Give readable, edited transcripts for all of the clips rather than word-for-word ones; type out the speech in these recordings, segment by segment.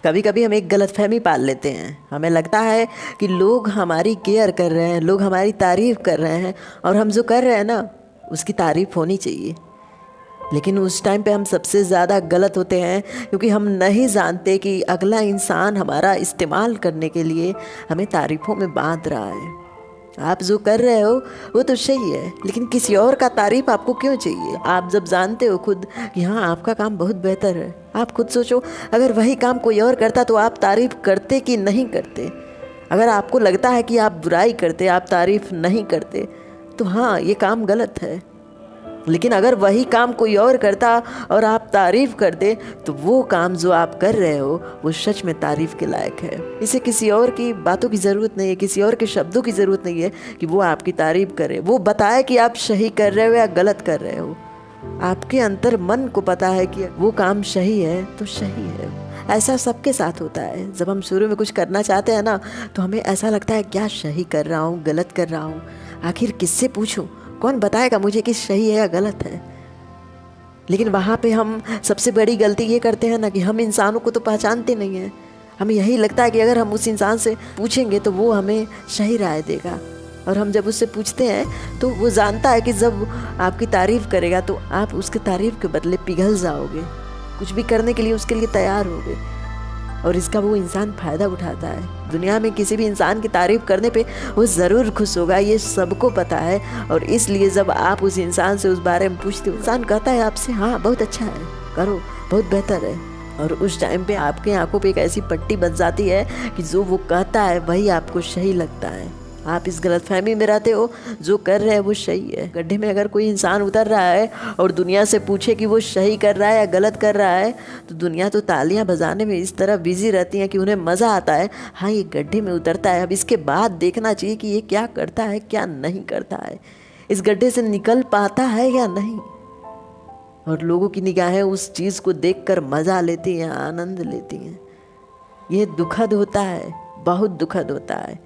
कभी कभी हम एक गलतफहमी पाल लेते हैं। हमें लगता है कि लोग हमारी केयर कर रहे हैं, लोग हमारी तारीफ़ कर रहे हैं और हम जो कर रहे हैं ना उसकी तारीफ़ होनी चाहिए। लेकिन उस टाइम पे हम सबसे ज़्यादा गलत होते हैं, क्योंकि हम नहीं जानते कि अगला इंसान हमारा इस्तेमाल करने के लिए हमें तारीफ़ों में बांध रहा है। आप जो कर रहे हो वो तो सही है, लेकिन किसी और का तारीफ़ आपको क्यों चाहिए? आप जब जानते हो खुद कि हाँ आपका काम बहुत बेहतर है, आप खुद सोचो अगर वही काम कोई और करता तो आप तारीफ़ करते कि नहीं करते? अगर आपको लगता है कि आप बुराई करते, आप तारीफ़ नहीं करते, तो हाँ ये काम गलत है। लेकिन अगर वही काम कोई और करता और आप तारीफ़ करते तो वो काम जो आप कर रहे हो वो सच में तारीफ़ के लायक है। इसे किसी और की बातों की ज़रूरत नहीं है, किसी और के शब्दों की ज़रूरत नहीं है कि वो आपकी तारीफ़ करे, वो बताए कि आप सही कर रहे हो या गलत कर रहे हो। आपके अंतर मन को पता है कि वो काम सही है तो सही है। ऐसा सबके साथ होता है। जब हम शुरू में कुछ करना चाहते हैं ना तो हमें ऐसा लगता है क्या सही कर रहा हूँ, गलत कर रहा हूँ, आखिर किससे पूछूँ, कौन बताएगा मुझे कि सही है या गलत है। लेकिन वहाँ पे हम सबसे बड़ी गलती ये करते हैं ना कि हम इंसानों को तो पहचानते नहीं हैं। हमें यही लगता है कि अगर हम उस इंसान से पूछेंगे तो वो हमें सही राय देगा। और हम जब उससे पूछते हैं तो वो जानता है कि जब आपकी तारीफ़ करेगा तो आप उसकी तारीफ़ के बदले पिघल जाओगे, कुछ भी करने के लिए उसके लिए तैयार होगे, और इसका वो इंसान फ़ायदा उठाता है। दुनिया में किसी भी इंसान की तारीफ़ करने पे वो ज़रूर खुश होगा, ये सबको पता है। और इसलिए जब आप उस इंसान से उस बारे में पूछते हो, इंसान कहता है आपसे हाँ बहुत अच्छा है, करो, बहुत बेहतर है। और उस टाइम पे आपके आंखों पे एक ऐसी पट्टी बन जाती है कि जो वो कहता है वही आपको सही लगता है। आप इस गलतफहमी में रहते हो जो कर रहे हैं वो सही है। गड्ढे में अगर कोई इंसान उतर रहा है और दुनिया से पूछे कि वो सही कर रहा है या गलत कर रहा है तो दुनिया तो तालियां बजाने में इस तरह बिजी रहती है कि उन्हें मज़ा आता है, हाँ ये गड्ढे में उतरता है, अब इसके बाद देखना चाहिए कि ये क्या करता है क्या नहीं करता है, इस गड्ढे से निकल पाता है या नहीं। और लोगों की निगाहें उस चीज़ को देख कर मज़ा लेती हैं, आनंद लेती हैं। ये दुखद होता है, बहुत दुखद होता है,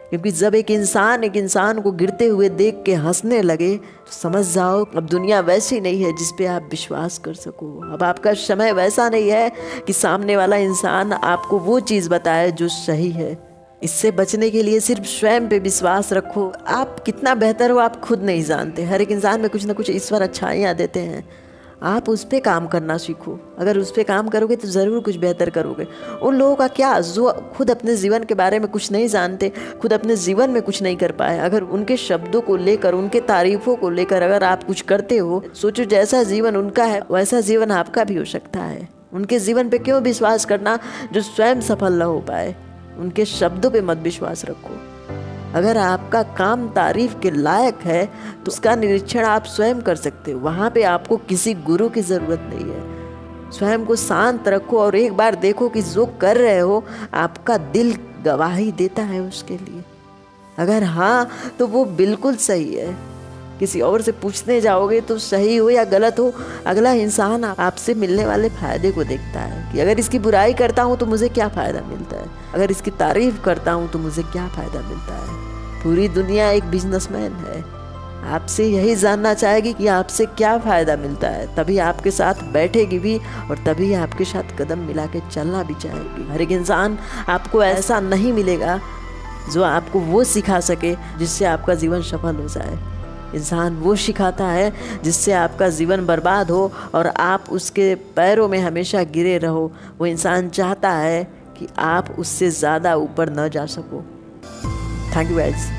क्योंकि जब एक इंसान को गिरते हुए देख के हंसने लगे तो समझ जाओ अब दुनिया वैसी नहीं है जिस पे आप विश्वास कर सको। अब आपका समय वैसा नहीं है कि सामने वाला इंसान आपको वो चीज़ बताए जो सही है। इससे बचने के लिए सिर्फ स्वयं पे विश्वास रखो। आप कितना बेहतर हो आप खुद नहीं जानते। हर एक इंसान में कुछ ना कुछ ईश्वर अच्छाइयाँ देते हैं, आप उस पर काम करना सीखो। अगर उस पर काम करोगे तो ज़रूर कुछ बेहतर करोगे। उन लोगों का क्या जो खुद अपने जीवन के बारे में कुछ नहीं जानते, खुद अपने जीवन में कुछ नहीं कर पाए, अगर उनके शब्दों को लेकर, उनके तारीफ़ों को लेकर अगर आप कुछ करते हो, सोचो जैसा जीवन उनका है वैसा जीवन आपका भी हो सकता है। उनके जीवन पे क्यों विश्वास करना जो स्वयं सफल न हो पाए। उनके शब्दों पे मत विश्वास रखो। अगर आपका काम तारीफ के लायक है तो उसका निरीक्षण आप स्वयं कर सकते हो। वहाँ पे आपको किसी गुरु की ज़रूरत नहीं है। स्वयं को शांत रखो और एक बार देखो कि जो कर रहे हो आपका दिल गवाही देता है उसके लिए। अगर हाँ तो वो बिल्कुल सही है। किसी और से पूछने जाओगे तो सही हो या गलत हो, अगला इंसान आपसे मिलने वाले फ़ायदे को देखता है कि अगर इसकी बुराई करता हूँ तो मुझे क्या फ़ायदा मिलता है, अगर इसकी तारीफ़ करता हूँ तो मुझे क्या फ़ायदा मिलता है। पूरी दुनिया एक बिजनेसमैन है, आपसे यही जानना चाहेगी कि आपसे क्या फ़ायदा मिलता है, तभी आपके साथ बैठेगी भी और तभी आपके साथ कदम मिला के चलना भी चाहेगी। हर एक इंसान आपको ऐसा नहीं मिलेगा जो आपको वो सिखा सके जिससे आपका जीवन सफल हो जाए। इंसान वो सिखाता है जिससे आपका जीवन बर्बाद हो और आप उसके पैरों में हमेशा गिरे रहो। वो इंसान चाहता है कि आप उससे ज़्यादा ऊपर न जा सको। Thank you guys.